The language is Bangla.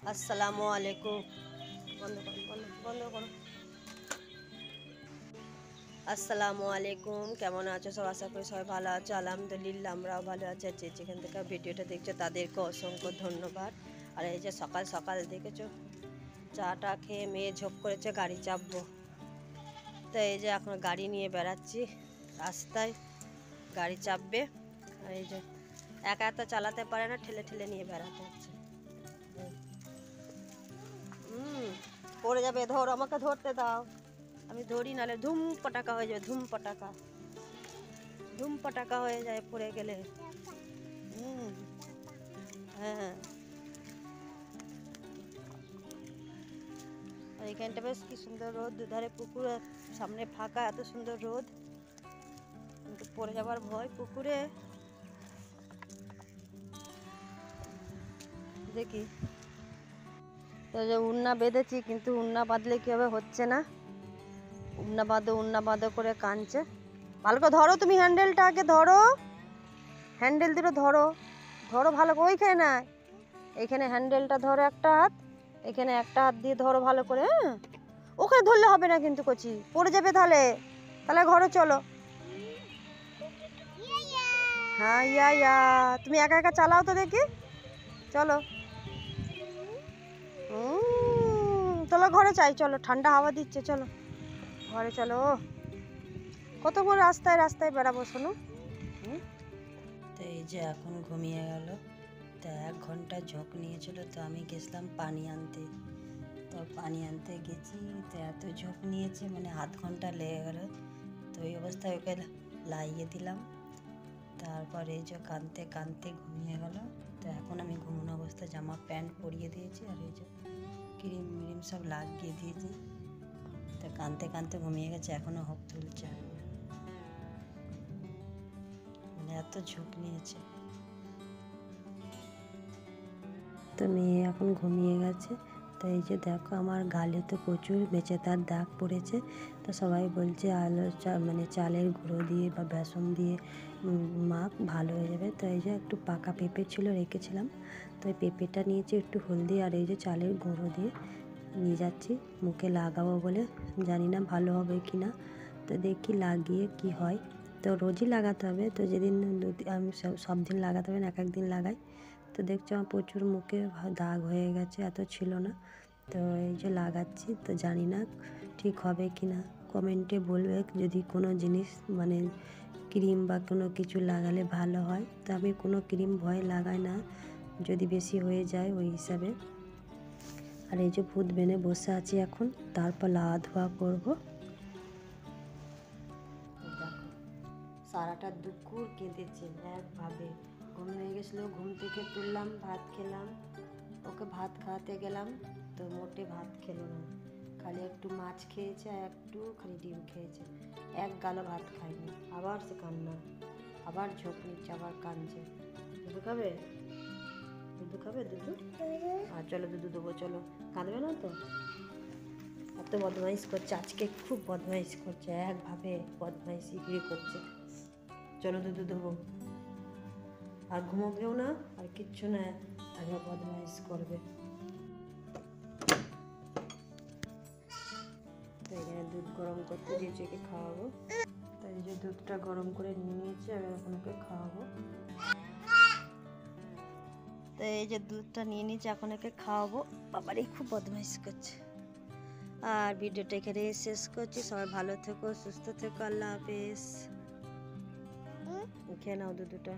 আসসালামু আলাইকুম। বন্ধ করো, বন্ধ করো। আসসালামু আলাইকুম, কেমন আছো সব? আশা করি সবাই ভালো আছো। আলহামদুলিল্লাহ আমরাও ভালো আছি। আর যেখান থেকে ভিডিওটা দেখছো তাদেরকে অসংখ্য ধন্যবাদ। আর এই যে সকাল সকাল দেখেছো চাটা খেয়ে মেয়ে ঝোপ করেছে গাড়ি চাপবো, তো এই যে এখন গাড়ি নিয়ে বেড়াচ্ছি রাস্তায়, গাড়ি চাপবে। আর এই যে একা এত চালাতে পারে না, ঠেলে ঠেলে নিয়ে বেড়াতে হচ্ছে। পড়ে যাবে, ধর, আমাকে ধরতে দাও, আমি ধরি, নালে ধুম পটাকা হয়ে যাবে, ধুম পটাকা হয়ে যায় পড়ে গেলে। হ্যাঁ, আর এখানটা বেশ কি সুন্দর রোদ, দুধারে পুকুর, সামনে ফাঁকা, এত সুন্দর রোদ, কিন্তু পড়ে যাবার ভয় পুকুরে। দেখি তো যে উন্না বেঁধেছি, কিন্তু উন্না বাঁধলে কি হবে, হচ্ছে না। উন্না বাঁধো করে কাঁদছে। ভালো করে ধরো, তুমি হ্যান্ডেলটা আগে ধরো, হ্যান্ডেল দুটো ধরো, ধরো ভালো করে। ওইখানে না, এইখানে হ্যান্ডেলটা ধরো একটা হাত, এখানে একটা হাত দিয়ে ধরো ভালো করে। হ্যাঁ, ওখানে ধরলে হবে না কিন্তু, কচি পড়ে যাবে তাহলে। তাহলে ঘরে চলো। হ্যাঁ, ইয়া তুমি একা একা চালাও তো দেখি, চলো। চলো ঘরে চাই, চলো, ঠান্ডা হাওয়া দিচ্ছে, চলো ঘরে চলো। কতক্ষণ রাস্তায় রাস্তায় বেড়াবো শোনো। তো এই যে এখন ঘুমিয়ে গেল। তো 1 ঘন্টা ঝোঁক নিয়েছিল, তো আমি গেছিলাম পানি আনতে। তো পানি আনতে গেছি, তো এত ঝোঁক নিয়েছে, মানে আধ ঘন্টা লেগে গেল। তো এই অবস্থায় ওকে লাইয়ে দিলাম। তারপর এই যে কাঁদতে কাঁদতে ঘুমিয়ে গেল। তো এখন আমি ঘুমানো অবস্থায় জামা প্যান্ট পরিয়ে দিয়েছি, আর এই যে ক্রিম মিরিম সব লাগিয়ে দিয়েছি। তো কাঁদতে কাঁদতে ঘুমিয়ে গেছে, এখনও হোপ তুলছে, মানে এত ঝোঁক নিয়েছে। তো মেয়ে এখন ঘুমিয়ে গেছে। তো এই যে দেখো আমার গালে তো প্রচুর মেচেদার দাগ পড়েছে। তো সবাই বলছে মানে চালের গুঁড়ো দিয়ে বা বেসন দিয়ে মাখ, ভালো হয়ে যাবে। তো এই যে একটু পাকা পেঁপে ছিল, রেখেছিলাম, তো এই পেঁপেটা নিয়েছি, একটু হলদি আর এই যে চালের গুঁড়ো দিয়ে নিয়ে যাচ্ছি মুখে লাগাবো বলে। জানি না ভালো হবে কি না, তো দেখি লাগিয়ে কি হয়। তো রোজই লাগাতে হবে, তো যেদিন আমি সব দিন লাগাতে হবে না, এক দিন লাগাই। তো দেখছো আমার প্রচুর মুখে দাগ হয়ে গেছে, এত ছিল না। তো এই যে লাগাচ্ছি, তো জানি না ঠিক হবে কি না। কমেন্টে বলবে যদি কোনো জিনিস মানে ক্রিম বা কোনো কিছু লাগালে ভালো হয়। তো আমি কোনো ক্রিম ভয় লাগাই না, যদি বেশি হয়ে যায় ওই হিসাবে। আর এই যে ভূত বেনে বসে আছি এখন, তারপর লাওয়া ধোয়া করবো। দেখো সারাটা দুপুর কেঁদেছে একভাবে, ঘুম হয়ে গেছিলো, ঘুম থেকে তুললাম, ভাত খেলাম, ওকে ভাত খাওয়াতে গেলাম, তো মোটে ভাত খেলো না, খালি একটু মাছ খেয়েছে আর একটু খালি ডিম খেয়েছে, এক গালো ভাত খায়নি। আবার সে কান্না, আবার ঝোঁক নিচ্ছে, আবার কাঁদছে। দুধু খাবে, দুধু খাবে, দুধু, আর চলো দুধু দেবো, চলো, কাঁদবে না তো। এত বদমাইশ করছে আজকে, খুব বদমাইশ করছে, একভাবে বদমাইশি করছে। চলো দুধু দেবো, আর ঘুমোবেও না, আর কিচ্ছু না, আগে বদমাইশ করবে। তো এখানে দুধ গরম করতে দিয়েছি, একে খাওয়াবো। তাই এই যে দুধটা গরম করে নিয়ে নিয়েছি, আমি এখন ওকে খাওয়াবো। তো এই যে দুধটা নিয়ে নিয়েছি, এখন একে খাওয়াবো। বাবারই খুব বদমাইশ করছে। আর ভিডিওটা এখানে শেষ করছি। সবাই ভালো থেকো, সুস্থ থেকো, আল্লাহ হাফেজ। খেয়ে নাও দুধটা।